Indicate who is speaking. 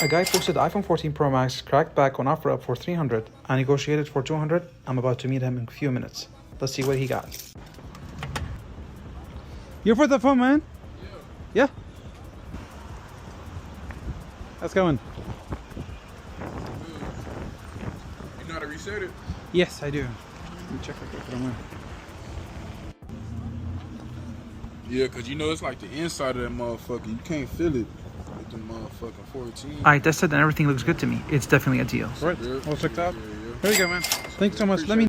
Speaker 1: A guy posted iPhone 14 Pro Max cracked back on offer for $300 and negotiated for $200. I'm about to meet him in a few minutes. Let's see what he got. You're for the phone, man? Yeah. How's it going?
Speaker 2: You know how to reset it?
Speaker 1: Yes, I do. Let me check real quick if I don't mind.
Speaker 2: Yeah, because you know it's like the inside of that motherfucker. You can't feel it with the motherfucking 14.
Speaker 1: I tested and everything looks good to me. It's definitely a deal. Right.
Speaker 2: Yeah,
Speaker 1: All checked out?
Speaker 2: yeah.
Speaker 1: There you go, man. Thanks so much. Let me